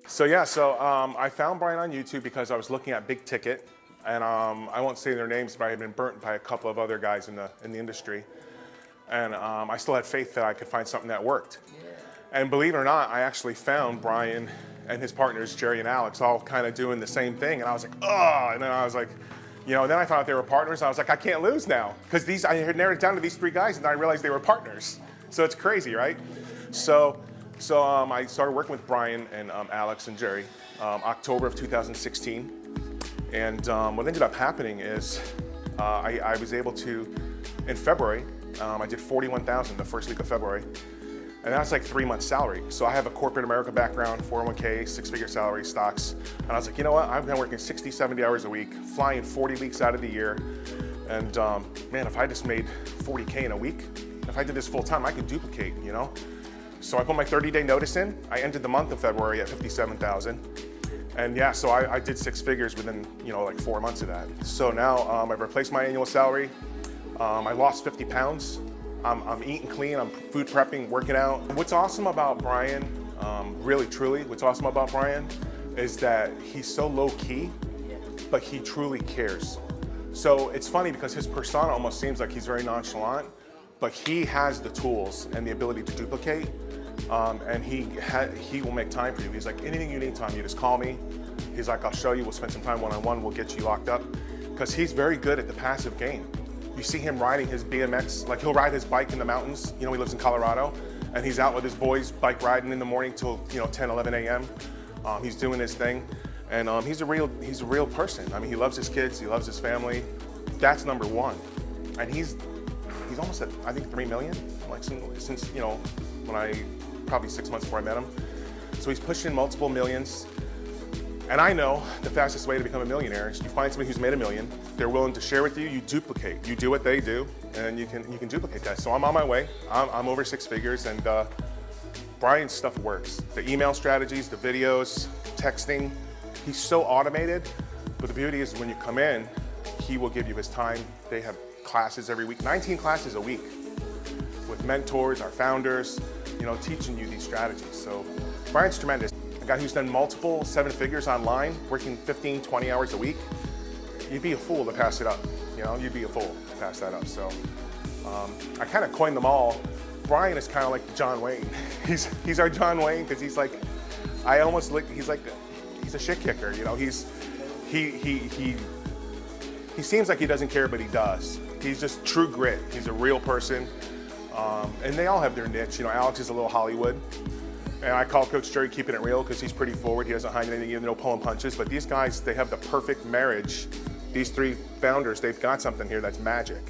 I found Brian on YouTube because I was looking at big ticket, and I won't say their names, but I had been burnt by a couple of other guys in the industry, and I still had faith that I could find something that worked. And believe it or not, I actually found Brian and his partners, Jerry and Alex, all kind of doing the same thing, and I was like, oh, and then I was like, you know, and then I found out they were partners, and I was like, I can't lose now, because I had narrowed it down to these three guys, and then I realized they were partners. So it's crazy, right? So I started working with Brian and Alex and Jerry October of 2016. And what ended up happening is I was able to, in February, I did $41,000 the first week of February. And that's like 3 months salary. So I have a corporate America background, 401k, six-figure salary, stocks. And I was like, you know what? I've been working 60, 70 hours a week, flying 40 weeks out of the year. And man, if I just made 40K in a week, if I did this full time, I could duplicate, you know? So I put my 30-day notice in. I ended the month of February at 57,000. And yeah, so I did six figures within, you know, like 4 months of that. So now I've replaced my annual salary. I lost 50 pounds. I'm eating clean, I'm food prepping, working out. What's awesome about Brian, really truly, what's awesome about Brian is that he's so low key, but he truly cares. So it's funny because his persona almost seems like he's very nonchalant, but he has the tools and the ability to duplicate. And he will make time for you. He's like, anything you need, Tom, you just call me. He's like, I'll show you, we'll spend some time one-on-one, we'll get you locked up. Because he's very good at the passive game. You see him riding his BMX, like he'll ride his bike in the mountains. You know, he lives in Colorado, and he's out with his boys bike riding in the morning till, you know, 10, 11 a.m. He's doing his thing, and he's a real person. I mean, he loves his kids, he loves his family. That's number one. And he's almost at, I think, 3 million, like since you know, probably 6 months before I met him. So he's pushing multiple millions. And I know the fastest way to become a millionaire is you find somebody who's made $1 million, they're willing to share with you, you duplicate. You do what they do, and you can duplicate that. So I'm on my way. I'm over six figures, and Brian's stuff works. The email strategies, the videos, texting, he's so automated. But the beauty is when you come in, he will give you his time. They have classes every week, 19 classes a week with mentors, our founders, you know, teaching you these strategies. So Brian's tremendous. A guy who's done multiple seven figures online, working 15, 20 hours a week, you'd be a fool to pass it up. You know, you'd be a fool to pass that up. So I kind of coined them all. Brian is kind of like John Wayne. He's our John Wayne because he's like, he's a shit kicker. You know, he seems like he doesn't care, but he does. He's just true grit. He's a real person. And they all have their niche. You know, Alex is a little Hollywood. And I call Coach Jerry keeping it real because he's pretty forward. He doesn't hide anything, no pulling punches. But these guys, they have the perfect marriage. These three founders, they've got something here that's magic.